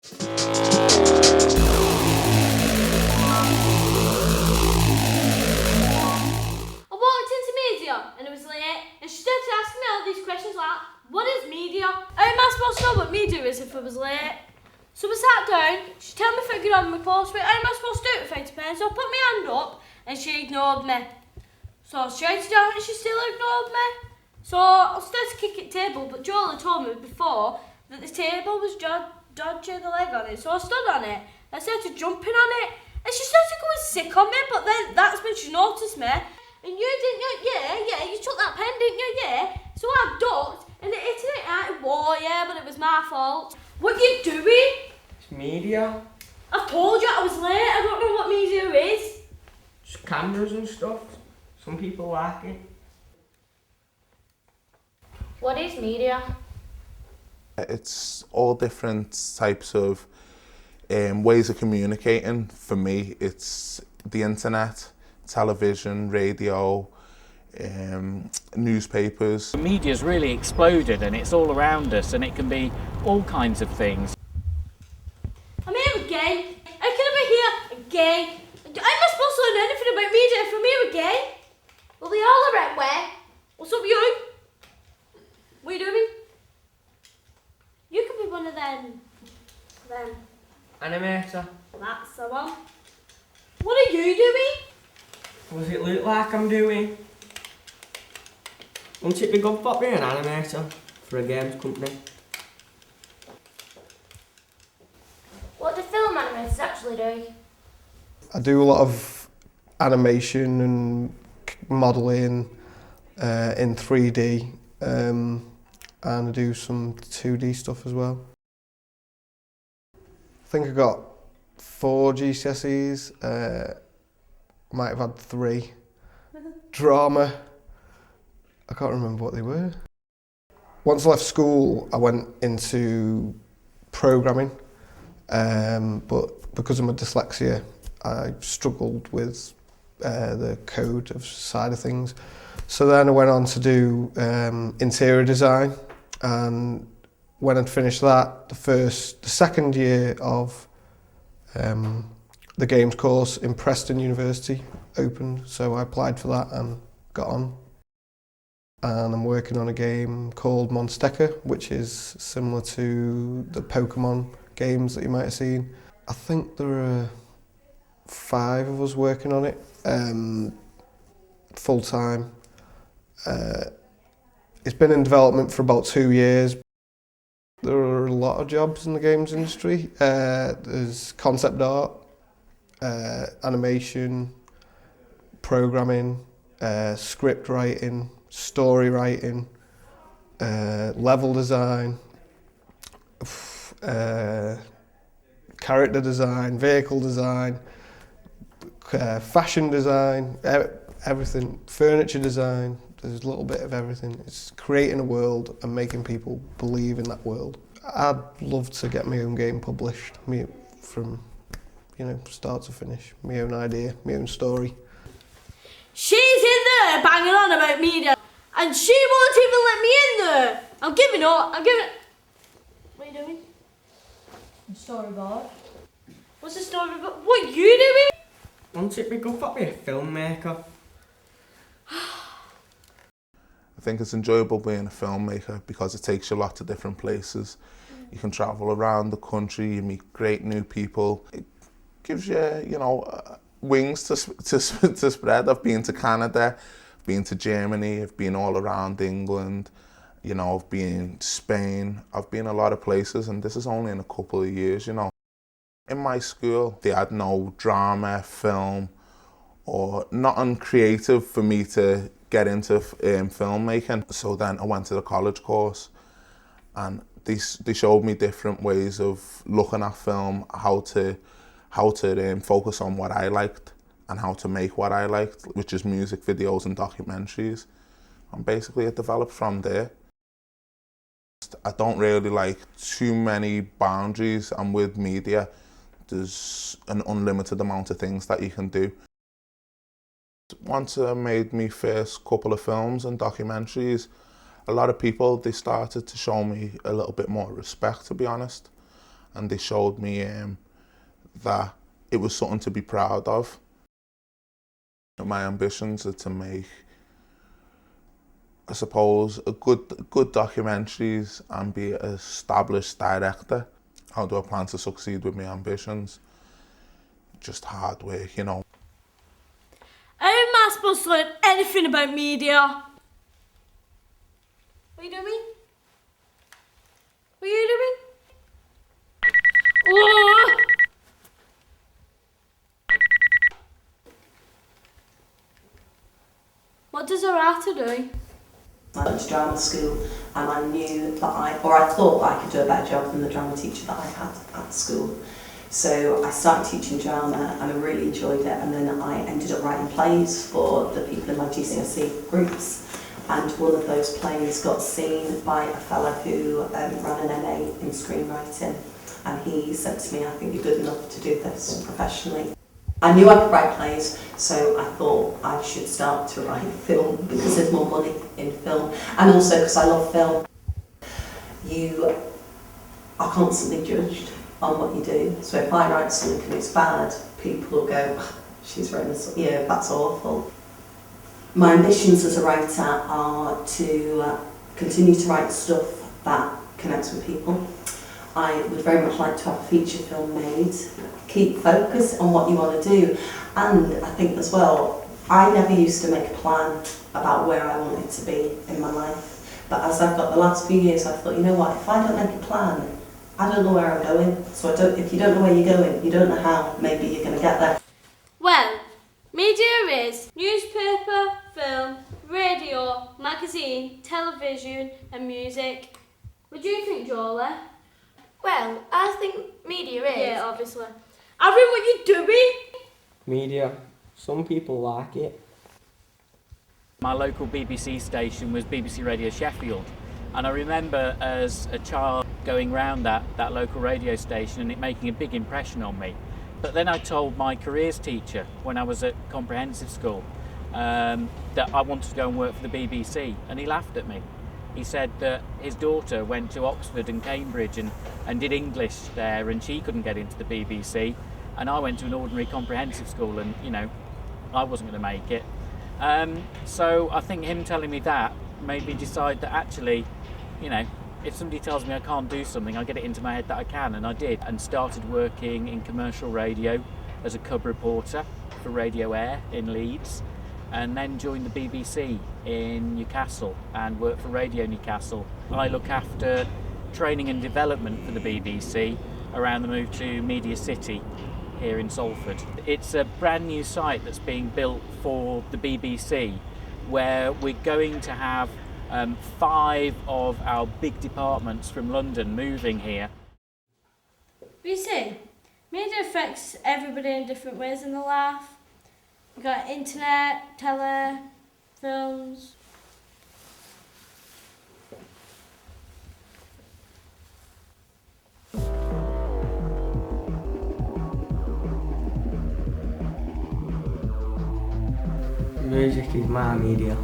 I walked into media and it was late, and she started asking me all these questions like, what is media? How am I supposed to know what media is if I was late? So we sat down, she told me if I get on my post, how am I supposed to do it without a pen? So I put my hand up and she ignored me. So I shouted down and she still ignored me. So I started to kick at the table, but Joel had told me before that the table was dodgy, the leg on it. So I stood on it, I started jumping on it, and she started going sick on me, but then that's when she noticed me. And you didn't, yeah, you took that pen, didn't you, yeah? So I ducked, and it hit it out of war, yeah, but it was my fault. What are you doing? It's media. I told you I was late, I don't know what media is. It's cameras and stuff. Some people like it. What is media? It's all different types of ways of communicating. For me, it's the internet, television, radio, newspapers. Media's really exploded and it's all around us, and it can be all kinds of things. I'm here again. How can I be here again? How am I supposed to learn anything about media if I'm here again? Well, they all are right where? What's up, you? What are you doing? You could be one of them. Animator. That's the one. What are you doing? What does it look like I'm doing? Wouldn't it be good for being an animator for a games company? What do film animators actually do? I do a lot of animation and modelling in 3D, and I do some 2D stuff as well. I think I got 4 GCSEs, might have had 3. Drama, I can't remember what they were. Once I left school, I went into programming, but because of my dyslexia, I struggled with the code of side of things. So then I went on to do interior design, and when I'd finished that, the second year of the games course in Preston University opened, so I applied for that and got on. And I'm working on a game called Monsteca, which is similar to the Pokemon games that you might have seen. I think there are 5 of us working on it, full time. It's been in development for about 2 years. There are a lot of jobs in the games industry. There's concept art, animation, programming, script writing, story writing, level design, character design, vehicle design, fashion design, everything, furniture design. There's a little bit of everything. It's creating a world and making people believe in that world. I'd love to get my own game published, from start to finish, my own idea, my own story. She's in there banging on about media, and she won't even let me in there. I'm giving up. What are you doing? Storyboard. What's the storyboard? What are you doing? Wouldn't it be good for being a filmmaker? I think it's enjoyable being a filmmaker because it takes you a lot to different places. You can travel around the country, you meet great new people. It gives you, wings to spread. I've been to Canada, I've been to Germany, I've been all around England, I've been to Spain, I've been a lot of places, and this is only in a couple of years, In my school, they had no drama, film, or nothing creative for me to get into filmmaking. So then I went to the college course, and they showed me different ways of looking at film, how to focus on what I liked and how to make what I liked, which is music videos and documentaries. And basically it developed from there. I don't really like too many boundaries, and with media, there's an unlimited amount of things that you can do. Once I made my first couple of films and documentaries, a lot of people, they started to show me a little bit more respect, to be honest. and they showed me that it was something to be proud of. My ambitions are to make, I suppose, good documentaries and be an established director. How do I plan to succeed with my ambitions? Just hard work, you know. How am I supposed to learn anything about media? What are you doing? What are you doing? Oh! What does her have to do? I went to drama school and I knew that I thought I could do a better job than the drama teacher that I had at school. So I started teaching drama and I really enjoyed it, and then I ended up writing plays for the people in my GCSE groups, and one of those plays got seen by a fella who ran an MA in screenwriting, and he said to me, I think you're good enough to do this professionally. I knew I could write plays, so I thought I should start to write film because there's more money in film, and also because I love film. You are constantly judged on what you do, so if I write something and it's bad, people will go, she's written this, yeah, that's awful. My ambitions as a writer are to continue to write stuff that connects with people. I would very much like to have a feature film made. Keep focused on what you want to do, and I think as well, I never used to make a plan about where I wanted to be in my life, but as I've got the last few years, I thought, you know what, if I don't make a plan, I don't know where I'm going. So if you don't know where you're going, you don't know how maybe you're going to get there. Well, media is newspaper, film, radio, magazine, television and music. What do you think, Jolie? Well, I think media is. Yeah, obviously. Aaron, what you doing? Media. Some people like it. My local BBC station was BBC Radio Sheffield, and I remember as a child going round that local radio station and it making a big impression on me. But then I told my careers teacher when I was at comprehensive school that I wanted to go and work for the BBC, and he laughed at me. He said that his daughter went to Oxford and Cambridge and did English there, and she couldn't get into the BBC, and I went to an ordinary comprehensive school and, you know, I wasn't going to make it. So I think him telling me that made me decide that actually, you know, if somebody tells me I can't do something, I get it into my head that I can, and I did, and started working in commercial radio as a cub reporter for Radio Air in Leeds, and then joined the BBC in Newcastle and worked for Radio Newcastle. I look after training and development for the BBC around the move to Media City here in Salford. It's a brand new site that's being built for the BBC, where we're going to have 5 of our big departments from London moving here. But you see, media affects everybody in different ways in their life. We've got internet, tele, films. Music is my media.